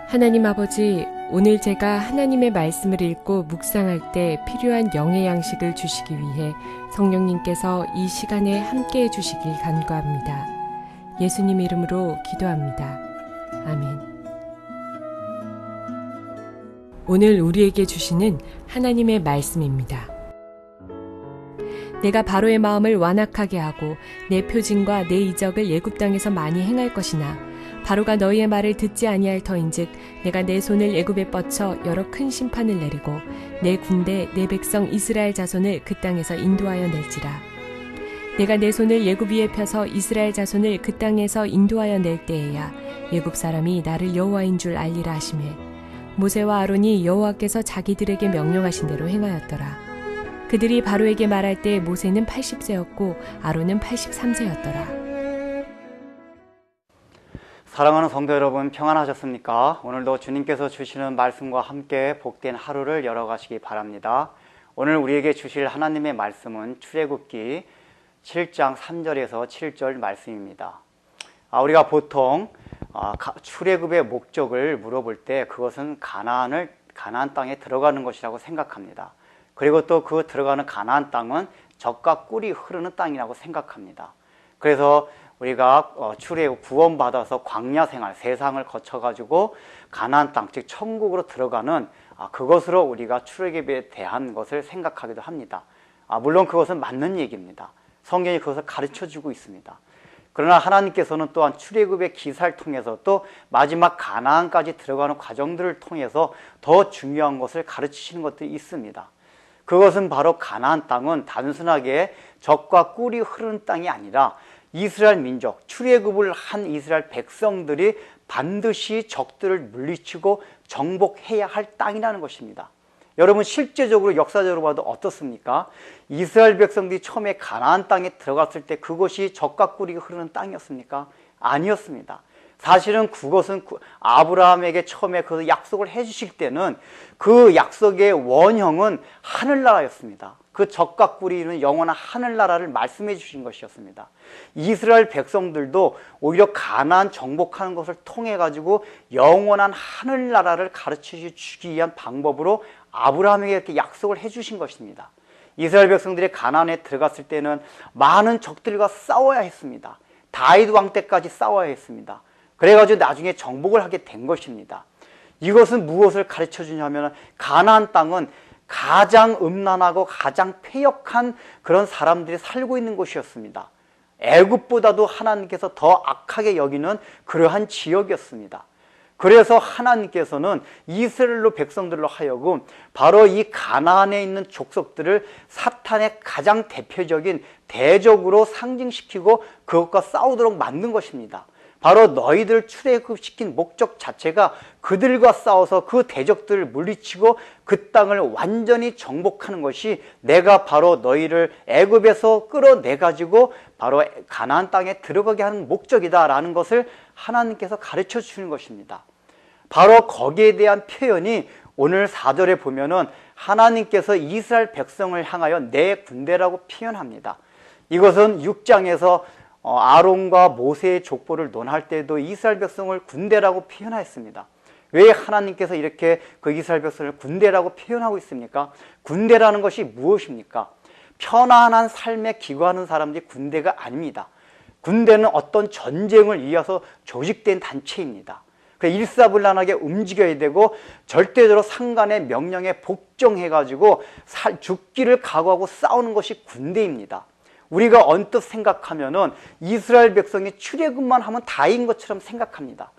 하나님 아버지, 오늘 제가 하나님의 말씀을 읽고 묵상할 때 필요한 영의 양식을 주시기 위해 성령님께서 이 시간에 함께해 주시길 간구합니다. 예수님 이름으로 기도합니다. 아멘. 오늘 우리에게 주시는 하나님의 말씀입니다. 내가 바로의 마음을 완악하게 하고 내 표징과 내 이적을 애굽 땅에서 많이 행할 것이나 바로가 너희의 말을 듣지 아니할 터인즉 내가 내 손을 애굽에 뻗쳐 여러 큰 심판을 내리고 내 군대 내 백성 이스라엘 자손을 그 땅에서 인도하여 낼지라. 내가 내 손을 애굽 위에 펴서 이스라엘 자손을 그 땅에서 인도하여 낼 때에야 애굽 사람이 나를 여호와인 줄 알리라 하시매 모세와 아론이 여호와께서 자기들에게 명령하신 대로 행하였더라. 그들이 바로에게 말할 때 모세는 80세였고 아론은 83세였더라. 사랑하는 성도 여러분, 평안하셨습니까? 오늘도 주님께서 주시는 말씀과 함께 복된 하루를 열어가시기 바랍니다. 오늘 우리에게 주실 하나님의 말씀은 출애굽기 7장 3절에서 7절 말씀입니다. 우리가 보통 출애굽의 목적을 물어볼 때 그것은 가나안 땅에 들어가는 것이라고 생각합니다. 그리고 또 그 들어가는 가나안 땅은 젖과 꿀이 흐르는 땅이라고 생각합니다. 그래서 우리가 출애굽 구원받아서 광야 생활, 세상을 거쳐가지고 가나안 땅, 즉 천국으로 들어가는 그것으로 우리가 출애굽에 대한 것을 생각하기도 합니다. 물론 그것은 맞는 얘기입니다. 성경이 그것을 가르쳐주고 있습니다. 그러나 하나님께서는 또한 출애굽의 기사를 통해서 또 마지막 가나안까지 들어가는 과정들을 통해서 더 중요한 것을 가르치시는 것들이 있습니다. 그것은 바로 가나안 땅은 단순하게 젖과 꿀이 흐르는 땅이 아니라 이스라엘 민족, 출애굽을 한 이스라엘 백성들이 반드시 적들을 물리치고 정복해야 할 땅이라는 것입니다. 여러분, 실제적으로 역사적으로 봐도 어떻습니까? 이스라엘 백성들이 처음에 가나안 땅에 들어갔을 때 그것이 젖과 꿀이 흐르는 땅이었습니까? 아니었습니다. 사실은 그것은 아브라함에게 처음에 그 약속을 해주실 때는 그 약속의 원형은 하늘나라였습니다. 그 젖과 꿀이 있는 영원한 하늘나라를 말씀해 주신 것이었습니다. 이스라엘 백성들도 오히려 가나안 정복하는 것을 통해 가지고 영원한 하늘나라를 가르쳐 주기 위한 방법으로 아브라함에게 이렇게 약속을 해 주신 것입니다. 이스라엘 백성들이 가나안에 들어갔을 때는 많은 적들과 싸워야 했습니다. 다윗 왕 때까지 싸워야 했습니다. 그래가지고 나중에 정복을 하게 된 것입니다. 이것은 무엇을 가르쳐 주냐면 가나안 땅은 가장 음란하고 가장 패역한 그런 사람들이 살고 있는 곳이었습니다. 애굽보다도 하나님께서 더 악하게 여기는 그러한 지역이었습니다. 그래서 하나님께서는 이스라엘 백성들로 하여금 바로 이 가나안에 있는 족속들을 사탄의 가장 대표적인 대적으로 상징시키고 그것과 싸우도록 만든 것입니다. 바로 너희들 출애굽시킨 목적 자체가 그들과 싸워서 그 대적들을 물리치고 그 땅을 완전히 정복하는 것이 내가 바로 너희를 애굽에서 끌어내가지고 바로 가나안 땅에 들어가게 하는 목적이다라는 것을 하나님께서 가르쳐 주시는 것입니다. 바로 거기에 대한 표현이 오늘 4절에 보면은 하나님께서 이스라엘 백성을 향하여 내 군대라고 표현합니다. 이것은 6장에서 아론과 모세의 족보를 논할 때도 이스라엘 백성을 군대라고 표현했습니다. 왜 하나님께서 이렇게 그 이스라엘 백성을 군대라고 표현하고 있습니까? 군대라는 것이 무엇입니까? 편안한 삶에 기거하는 사람들이 군대가 아닙니다. 군대는 어떤 전쟁을 위해서 조직된 단체입니다. 일사불란하게 움직여야 되고 절대적으로 상관의 명령에 복종해가지고 죽기를 각오하고 싸우는 것이 군대입니다. 우리가 언뜻 생각하면은 이스라엘 백성이 출애굽만 하면 다인 것처럼 생각합니다.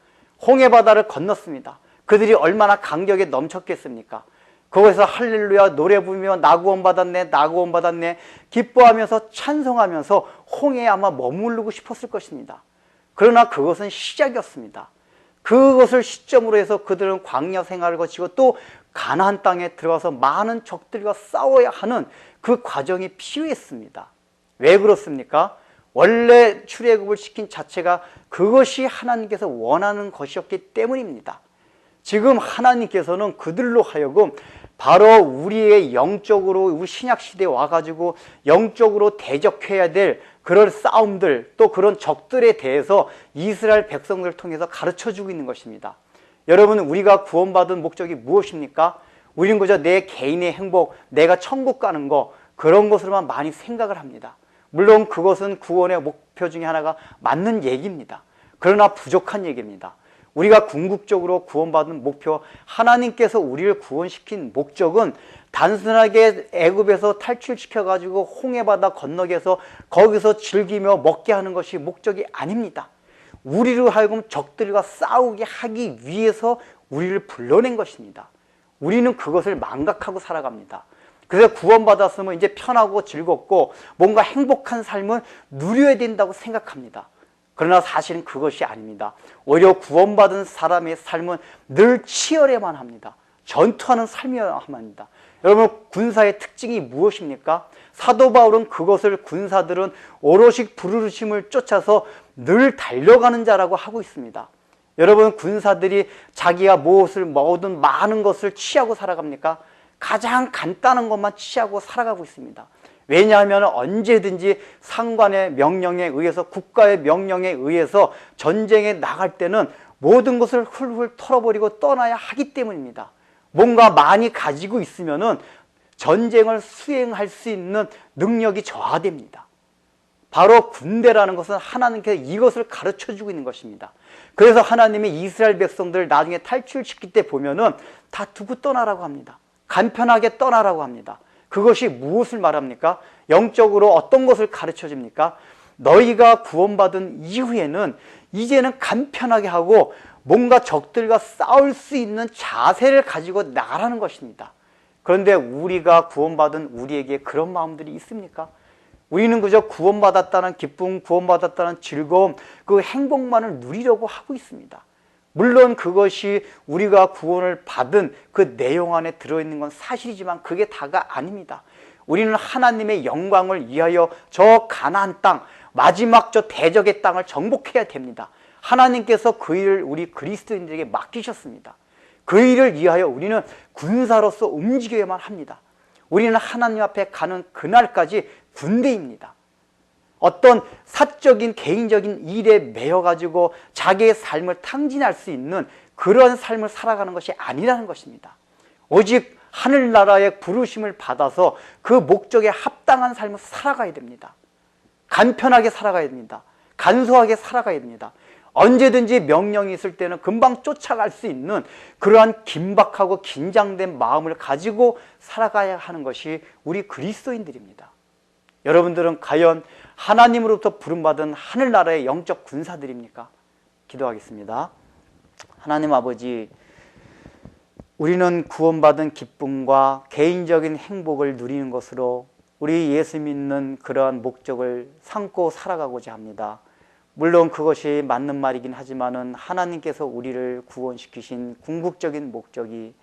홍해바다를 건넜습니다. 그들이 얼마나 감격에 넘쳤겠습니까? 거기서 할렐루야 노래 부르며 나구원 받았네 나구원 받았네 기뻐하면서 찬송하면서 홍해에 아마 머무르고 싶었을 것입니다. 그러나 그것은 시작이었습니다. 그것을 시점으로 해서 그들은 광야 생활을 거치고 또 가나안 땅에 들어가서 많은 적들과 싸워야 하는 그 과정이 필요했습니다. 왜 그렇습니까? 원래 출애굽을 시킨 자체가 그것이 하나님께서 원하는 것이었기 때문입니다. 지금 하나님께서는 그들로 하여금 바로 우리의 영적으로 우리 신약시대에 와가지고 영적으로 대적해야 될 그런 싸움들 또 그런 적들에 대해서 이스라엘 백성들을 통해서 가르쳐주고 있는 것입니다. 여러분, 우리가 구원받은 목적이 무엇입니까? 우리는 그저 내 개인의 행복, 내가 천국 가는 거, 그런 것으로만 많이 생각을 합니다. 물론 그것은 구원의 목표 중에 하나가 맞는 얘기입니다. 그러나 부족한 얘기입니다. 우리가 궁극적으로 구원받은 목표, 하나님께서 우리를 구원시킨 목적은 단순하게 애굽에서 탈출시켜가지고 홍해바다 건너게 해서 거기서 즐기며 먹게 하는 것이 목적이 아닙니다. 우리로 하여금 적들과 싸우게 하기 위해서 우리를 불러낸 것입니다. 우리는 그것을 망각하고 살아갑니다. 그래서 구원받았으면 이제 편하고 즐겁고 뭔가 행복한 삶을 누려야 된다고 생각합니다. 그러나 사실은 그것이 아닙니다. 오히려 구원받은 사람의 삶은 늘 치열해야만 합니다. 전투하는 삶이어야만 합니다. 여러분, 군사의 특징이 무엇입니까? 사도 바울은 그것을 군사들은 오롯이 부르심을 쫓아서 늘 달려가는 자라고 하고 있습니다. 여러분, 군사들이 자기가 무엇을 모든 많은 것을 취하고 살아갑니까? 가장 간단한 것만 취하고 살아가고 있습니다. 왜냐하면 언제든지 상관의 명령에 의해서, 국가의 명령에 의해서 전쟁에 나갈 때는 모든 것을 훌훌 털어버리고 떠나야 하기 때문입니다. 뭔가 많이 가지고 있으면은 전쟁을 수행할 수 있는 능력이 저하됩니다. 바로 군대라는 것은 하나님께서 이것을 가르쳐주고 있는 것입니다. 그래서 하나님이 이스라엘 백성들을 나중에 탈출시킬 때 보면은 다 두고 떠나라고 합니다. 간편하게 떠나라고 합니다. 그것이 무엇을 말합니까? 영적으로 어떤 것을 가르쳐 줍니까? 너희가 구원받은 이후에는 이제는 간편하게 하고 뭔가 적들과 싸울 수 있는 자세를 가지고 나가라는 것입니다. 그런데 우리가 구원받은 우리에게 그런 마음들이 있습니까? 우리는 그저 구원받았다는 기쁨, 구원받았다는 즐거움, 그 행복만을 누리려고 하고 있습니다. 물론 그것이 우리가 구원을 받은 그 내용 안에 들어있는 건 사실이지만 그게 다가 아닙니다. 우리는 하나님의 영광을 위하여 저 가나안 땅, 마지막 저 대적의 땅을 정복해야 됩니다. 하나님께서 그 일을 우리 그리스도인들에게 맡기셨습니다. 그 일을 위하여 우리는 군사로서 움직여야만 합니다. 우리는 하나님 앞에 가는 그날까지 군대입니다. 어떤 사적인 개인적인 일에 매여가지고 자기의 삶을 탕진할 수 있는 그런 삶을 살아가는 것이 아니라는 것입니다. 오직 하늘나라의 부르심을 받아서 그 목적에 합당한 삶을 살아가야 됩니다. 간편하게 살아가야 됩니다. 간소하게 살아가야 됩니다. 언제든지 명령이 있을 때는 금방 쫓아갈 수 있는 그러한 긴박하고 긴장된 마음을 가지고 살아가야 하는 것이 우리 그리스도인들입니다. 여러분들은 과연 하나님으로부터 부름받은 하늘나라의 영적 군사들입니까? 기도하겠습니다. 하나님 아버지, 우리는 구원받은 기쁨과 개인적인 행복을 누리는 것으로 우리 예수 믿는 그러한 목적을 삼고 살아가고자 합니다. 물론 그것이 맞는 말이긴 하지만은 하나님께서 우리를 구원시키신 궁극적인 목적이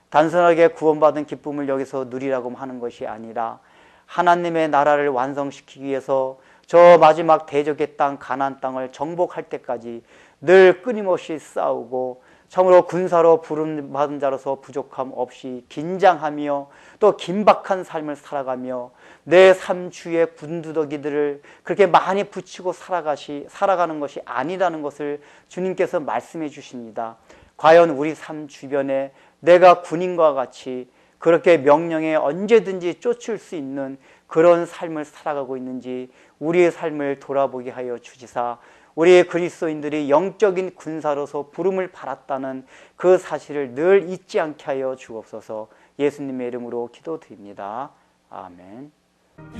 단순하게 구원받은 기쁨을 여기서 누리라고 하는 것이 아니라 하나님의 나라를 완성시키기 위해서 저 마지막 대적의 땅 가나안 땅을 정복할 때까지 늘 끊임없이 싸우고 참으로 군사로 부름받은 자로서 부족함 없이 긴장하며 또 긴박한 삶을 살아가며 내 삶 주위의 군두더기들을 그렇게 많이 붙이고 살아가는 것이 아니라는 것을 주님께서 말씀해 주십니다. 과연 우리 삶 주변에 내가 군인과 같이 그렇게 명령에 언제든지 쫓을 수 있는 그런 삶을 살아가고 있는지 우리의 삶을 돌아보게 하여 주시사 우리 그리스도인들이 영적인 군사로서 부름을 받았다는 그 사실을 늘 잊지 않게 하여 주옵소서. 예수님의 이름으로 기도드립니다. 아멘.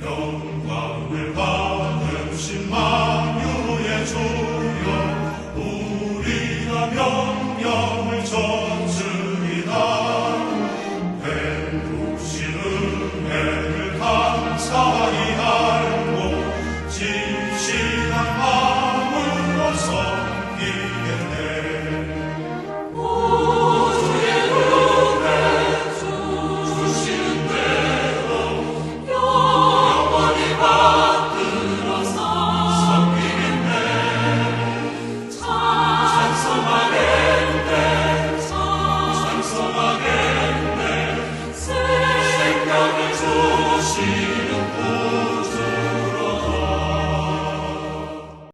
영광을 받으신 만유의 주